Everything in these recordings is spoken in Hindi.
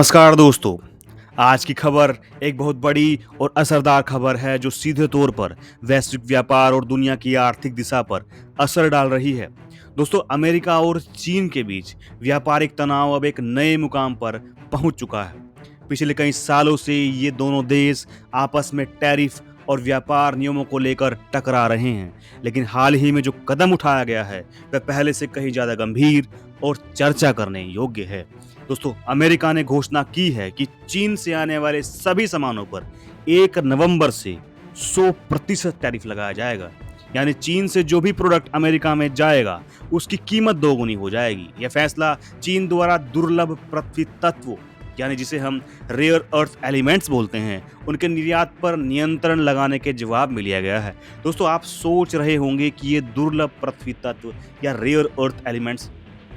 नमस्कार दोस्तों। आज की खबर एक बहुत बड़ी और असरदार खबर है जो सीधे तौर पर वैश्विक व्यापार और दुनिया की आर्थिक दिशा पर असर डाल रही है। दोस्तों, अमेरिका और चीन के बीच व्यापारिक तनाव अब एक नए मुकाम पर पहुंच चुका है। पिछले कई सालों से ये दोनों देश आपस में टैरिफ और व्यापार नियमों को लेकर टकरा रहे हैं, लेकिन हाल ही में जो कदम उठाया गया है वह पहले से कहीं ज्यादा गंभीर और चर्चा करने योग्य है। दोस्तों, अमेरिका ने घोषणा की है कि चीन से आने वाले सभी सामानों पर 1 नवंबर से 100% टैरिफ लगाया जाएगा। यानी चीन से जो भी प्रोडक्ट अमेरिका में जाएगा उसकी कीमत दोगुनी हो जाएगी। यह फैसला चीन द्वारा दुर्लभ पृथ्वी तत्वों, यानी जिसे हम रेयर अर्थ एलिमेंट्स बोलते हैं, उनके निर्यात पर नियंत्रण लगाने के जवाब में लिया गया है। दोस्तों, आप सोच रहे होंगे कि ये दुर्लभ पृथ्वी तत्व या रेयर अर्थ एलिमेंट्स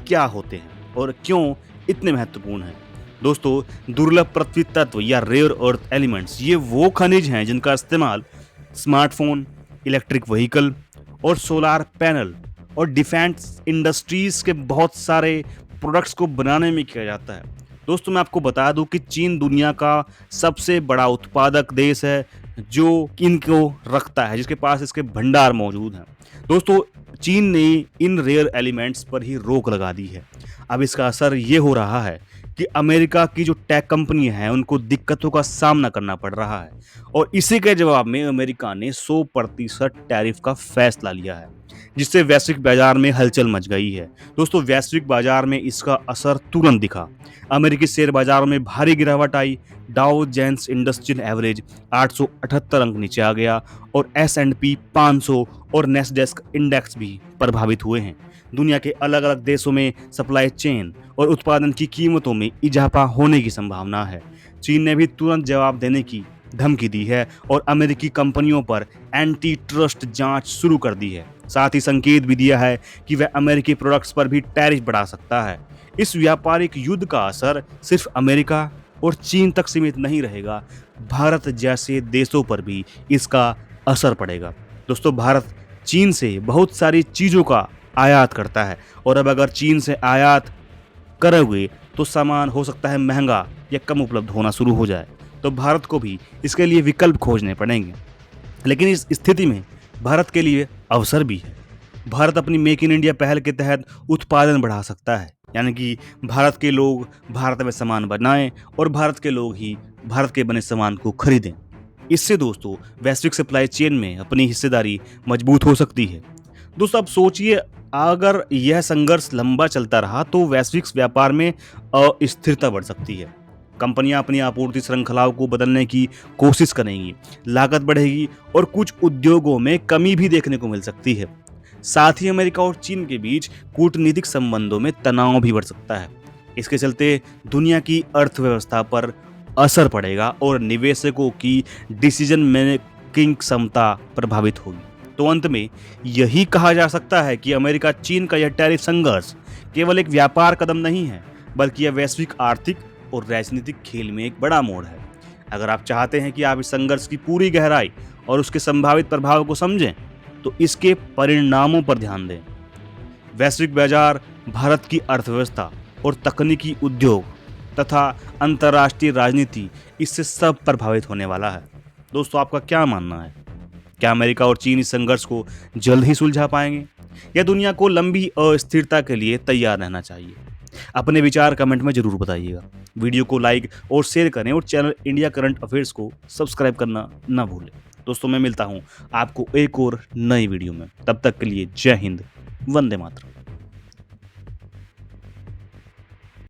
क्या होते हैं और क्यों इतने महत्वपूर्ण हैं। दोस्तों, दुर्लभ पृथ्वी तत्व या रेयर अर्थ एलिमेंट्स ये वो खनिज हैं जिनका इस्तेमाल स्मार्टफोन, इलेक्ट्रिक व्हीकल और सोलार पैनल और डिफेंस इंडस्ट्रीज के बहुत सारे प्रोडक्ट्स को बनाने में किया जाता है। दोस्तों, मैं आपको बता दूं कि चीन दुनिया का सबसे बड़ा उत्पादक देश है जो इनको रखता है, जिसके पास इसके भंडार मौजूद हैं। दोस्तों, चीन ने इन रेयर एलिमेंट्स पर ही रोक लगा दी है। अब इसका असर ये हो रहा है कि अमेरिका की जो टेक कंपनी हैं उनको दिक्कतों का सामना करना पड़ रहा है और इसी के जवाब में अमेरिका ने 100% टैरिफ का फैसला लिया है, जिससे वैश्विक बाजार में हलचल मच गई है। दोस्तों, वैश्विक बाजार में इसका असर तुरंत दिखा। अमेरिकी शेयर बाजारों में भारी गिरावट आई। डाउ जोन्स इंडस्ट्रियल एवरेज 878 अंक नीचे आ गया और S&P 500 और नेस्डेस्क इंडेक्स भी प्रभावित हुए हैं। दुनिया के अलग अलग देशों में सप्लाई चेन और उत्पादन की कीमतों में इजाफा होने की संभावना है। चीन ने भी तुरंत जवाब देने की धमकी दी है और अमेरिकी कंपनियों पर एंटी ट्रस्ट जांच शुरू कर दी है। साथ ही संकेत भी दिया है कि वह अमेरिकी प्रोडक्ट्स पर भी टैरिफ बढ़ा सकता है। इस व्यापारिक युद्ध का असर सिर्फ अमेरिका और चीन तक सीमित नहीं रहेगा, भारत जैसे देशों पर भी इसका असर पड़ेगा। दोस्तों, भारत चीन से बहुत सारी चीज़ों का आयात करता है और अब अगर चीन से आयात करोगे तो सामान हो सकता है महंगा या कम उपलब्ध होना शुरू हो जाए, तो भारत को भी इसके लिए विकल्प खोजने पड़ेंगे। लेकिन इस स्थिति में भारत के लिए अवसर भी है। भारत अपनी मेक इन इंडिया पहल के तहत उत्पादन बढ़ा सकता है, यानी कि भारत के लोग भारत में सामान बनाएं और भारत के लोग ही भारत के बने सामान को खरीदें। इससे दोस्तों वैश्विक सप्लाई चेन में अपनी हिस्सेदारी मजबूत हो सकती है। दोस्तों, अब सोचिए, अगर यह संघर्ष लंबा चलता रहा तो वैश्विक व्यापार में अस्थिरता बढ़ सकती है। कंपनियां अपनी आपूर्ति श्रृंखलाओं को बदलने की कोशिश करेंगी, लागत बढ़ेगी और कुछ उद्योगों में कमी भी देखने को मिल सकती है। साथ ही अमेरिका और चीन के बीच कूटनीतिक संबंधों में तनाव भी बढ़ सकता है। इसके चलते दुनिया की अर्थव्यवस्था पर असर पड़ेगा और निवेशकों की डिसीजन मेकिंग क्षमता प्रभावित होगी। तो अंत में यही कहा जा सकता है कि अमेरिका चीन का यह टैरिफ संघर्ष केवल एक व्यापार कदम नहीं है, बल्कि यह वैश्विक आर्थिक और राजनीतिक खेल में एक बड़ा मोड़ है। अगर आप चाहते हैं कि आप इस संघर्ष की पूरी गहराई और उसके संभावित प्रभाव को समझें, तो इसके परिणामों पर ध्यान दें। वैश्विक बाजार, भारत की अर्थव्यवस्था और तकनीकी उद्योग तथा अंतर्राष्ट्रीय राजनीति, इससे सब प्रभावित होने वाला है। दोस्तों, आपका क्या मानना है? क्या अमेरिका और चीन इस संघर्ष को जल्द ही सुलझा पाएंगे या दुनिया को लंबी अस्थिरता के लिए तैयार रहना चाहिए? अपने विचार कमेंट में जरूर बताइएगा। वीडियो को लाइक और शेयर करें और चैनल इंडिया करंट अफेयर्स को सब्सक्राइब करना ना भूलें। दोस्तों, मैं मिलता हूं आपको एक और नई वीडियो में। तब तक के लिए जय हिंद, वंदे मातरम।